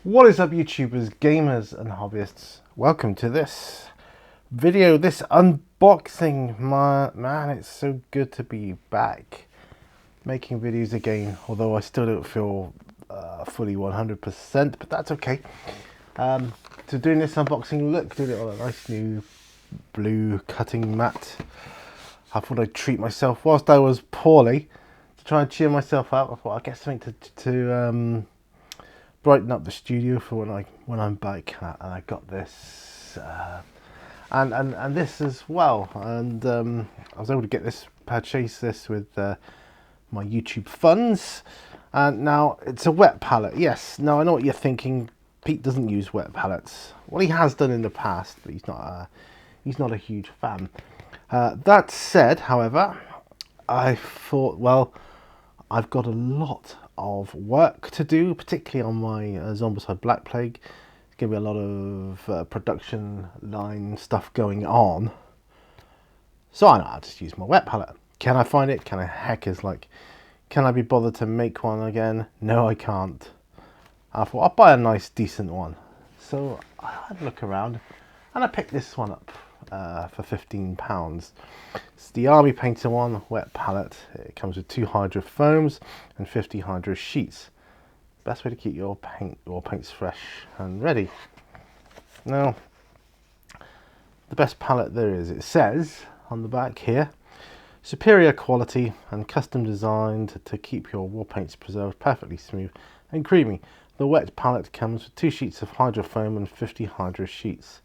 What is up, YouTubers, gamers and hobbyists? Welcome to this video, this unboxing. Man, it's so good to be back making videos again, although I still don't feel fully 100%, but that's okay. So doing this unboxing, look, doing it on a nice new blue cutting mat. I thought I'd treat myself whilst I was poorly to try and cheer myself up. I thought I'd get something to brighten up the studio for when I'm back, and I got this and this as well, and I was able to purchase this with my YouTube funds. And now it's a wet palette. Yes, now I know what you're thinking. Pete doesn't use wet palettes. Well, he has done in the past, but he's not a huge fan. That said, however, I thought, well, I've got a lot of work to do, particularly on my Zombicide Black Plague. There's going to be a lot of production line stuff going on. So I know I'll just use my wet palette. Can I find it? Can I be bothered to make one again? No, I can't. I thought I'll buy a nice, decent one. So I had a look around and I picked this one up for £15. It's the Army Painter one, wet palette. It comes with 2 hydro foams and 50 hydro sheets. Best way to keep your paints fresh and ready. Now, the best palette there is, it says on the back here, superior quality and custom designed to keep your war paints preserved perfectly smooth and creamy. The wet palette comes with 2 sheets of hydro foam and 50 hydro sheets.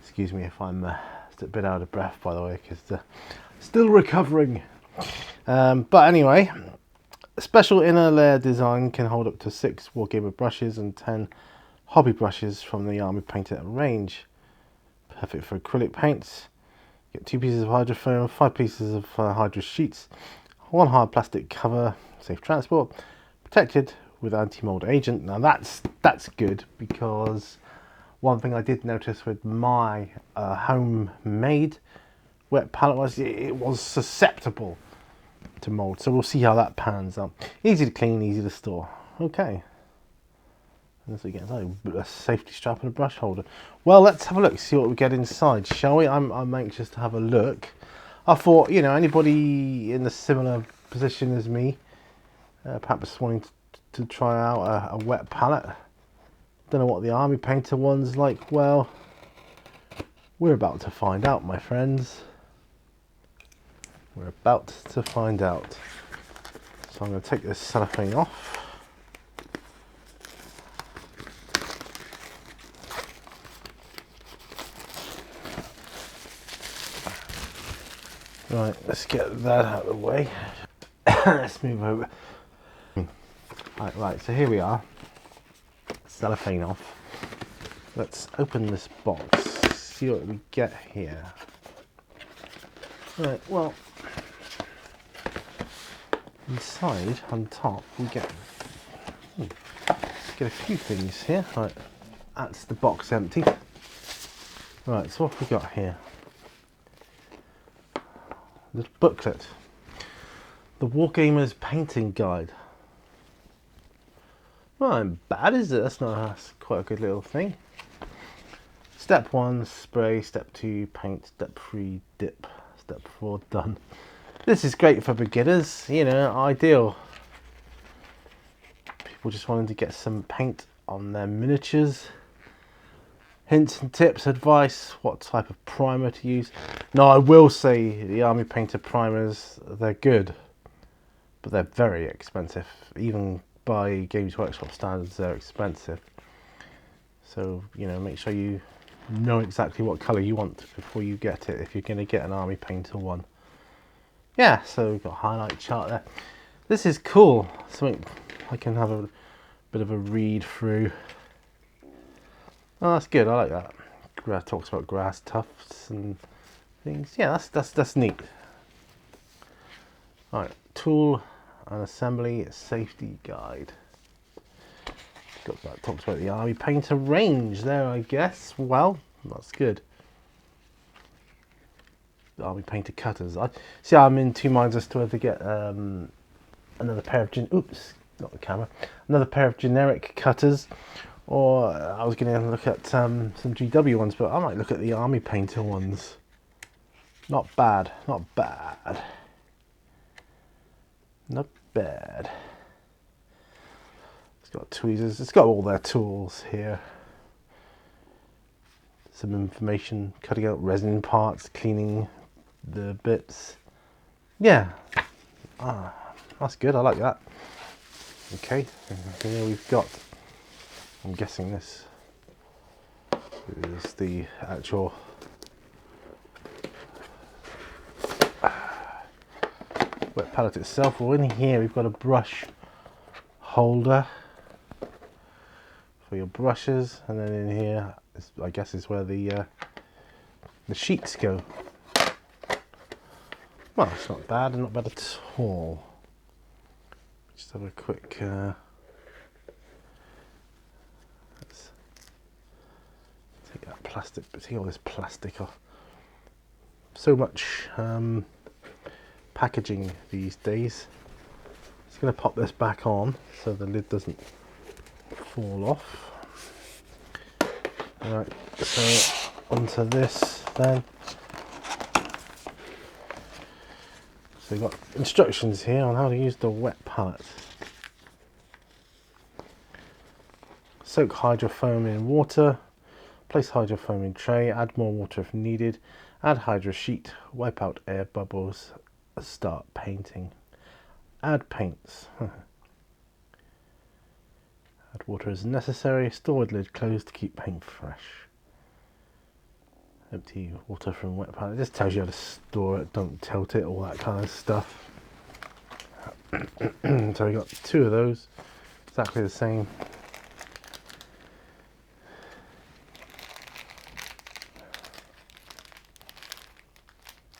Excuse me if I'm a bit out of breath, by the way, because still recovering. But anyway, a special inner layer design can hold up to 6 Wargamer brushes and 10 hobby brushes from the Army Painter range. Perfect for acrylic paints. Get 2 pieces of hydro foam, 5 pieces of hydro sheets, 1 hard plastic cover, safe transport, protected with anti-mold agent. Now that's good, because one thing I did notice with my homemade wet palette was it was susceptible to mold. So we'll see how that pans out. Easy to clean, easy to store. Okay. And so again, a safety strap and a brush holder. Well, let's have a look, see what we get inside, shall we? I'm anxious to have a look. I thought, you know, anybody in a similar position as me, perhaps wanting to try out a wet palette. Don't know what the Army Painter one's like. Well, we're about to find out, my friends. We're about to find out. So I'm going to take this cellophane off. Right, let's get that out of the way. Let's move over. Right, so here we are. Cellophane off. Let's open this box, see what we get here. Right, well, inside, on top, we get a few things here. Right, that's the box empty. Right, so what have we got here? Little booklet. The Wargamer's Painting Guide. Well, not bad, is it? That's quite a good little thing. Step 1, spray. Step 2, paint. Step 3, dip. Step 4, done. This is great for beginners, you know, ideal. People just wanting to get some paint on their miniatures. Hints and tips, advice, what type of primer to use. Now, I will say the Army Painter primers, they're good, but they're very expensive. Even by Games Workshop standards, they're expensive. So, you know, make sure you know exactly what colour you want before you get it, if you're going to get an Army Painter one. Yeah, so we've got a highlight chart there. This is cool. Something I can have a bit of a read through. Oh, that's good. I like that. Talks about grass tufts and things. Yeah, that's neat. All right, tool and assembly safety guide. Talks about the Army Painter range there, I guess. Well, that's good. The Army Painter cutters. I'm in 2 minds as to whether to get another pair of not the camera. Another pair of generic cutters, Or I was going to look at some GW ones, but I might look at the Army Painter ones. Not bad, not bad. Not bad. It's got tweezers, it's got all their tools here. Some information, cutting out resin parts, cleaning the bits. Yeah, that's good, I like that. Okay, here we've got, I'm guessing this is the actual wet palette itself. Well, in here we've got a brush holder for your brushes, and then in here I guess is where the sheets go. Well, it's not bad, and not bad at all. Just have a quick let's take that plastic, take all this plastic off. So much packaging these days. Just going to pop this back on so the lid doesn't fall off. Alright, so onto this then. So we've got instructions here on how to use the wet palette. Soak hydrofoam in water, place hydrofoam in tray, add more water if needed, add hydro sheet, wipe out air bubbles, start painting. Add paints. Add water as necessary, store with lid closed to keep paint fresh. Empty water from wet palette. It just tells you how to store it, don't tilt it, all that kind of stuff. So we got two of those, exactly the same.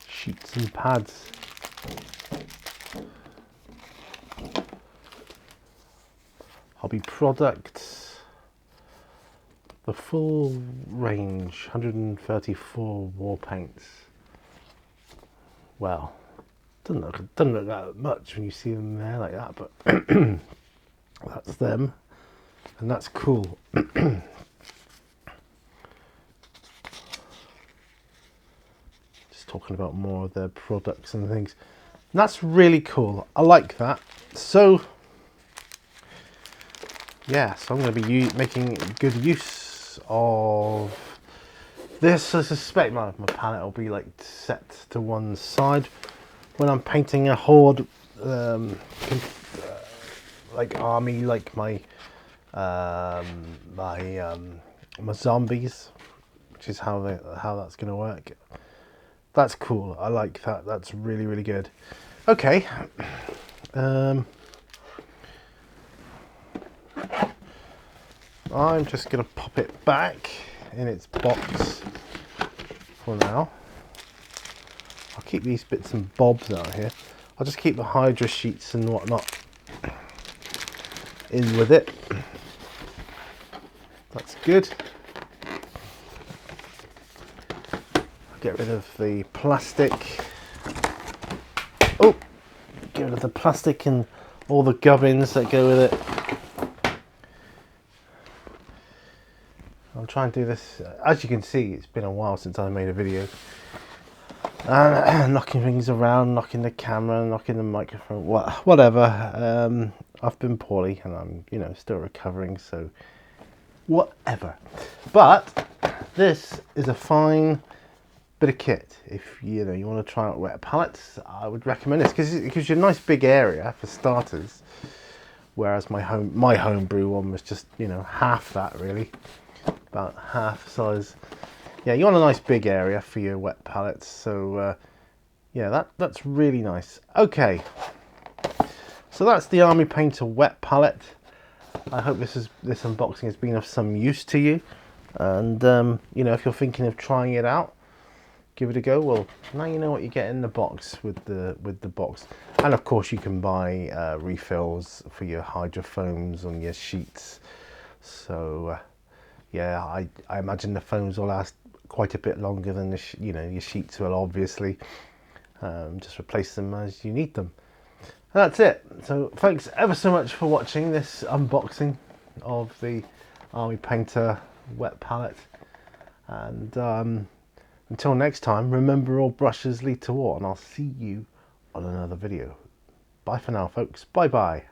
Sheets and pads. Hobby products. The full range, 134 war paints. Well, doesn't look that much when you see them there like that, but that's them, and that's cool. Just talking about more of their products and things. And that's really cool. I like that. So yeah, so I'm going to be making good use of this. I suspect my palette will be like set to one side when I'm painting a horde, like army, like my my zombies, which is how that's going to work. That's cool. I like that. That's really, really good. Okay. I'm just going to pop it back in its box for now. I'll keep these bits and bobs out here. I'll just keep the hydro sheets and whatnot in with it. That's good. I'll get rid of the plastic. Oh, get rid of the plastic and all the gubbins that go with it. I'll try and do this. As you can see, it's been a while since I made a video. Knocking things around, knocking the camera, knocking the microphone, whatever. I've been poorly and I'm, still recovering, so whatever. But this is a fine bit of kit. If you want to try out wet palettes, I would recommend this because it gives you a nice big area for starters. Whereas my homebrew one was just half that really. About half size. Yeah, you want a nice big area for your wet palettes, so yeah, that's really nice. Okay, so that's the Army Painter wet palette. I hope this unboxing has been of some use to you, and if you're thinking of trying it out, give it a go. Well, now you know what you get in the box with the box, and of course you can buy refills for your hydrofoams on your sheets. So yeah, I imagine the foams will last quite a bit longer than your sheets will, obviously. Just replace them as you need them. And that's it. So thanks ever so much for watching this unboxing of the army painter, wet palette. And until next time, remember all brushes lead to war, and I'll see you on another video. Bye for now, folks. Bye bye.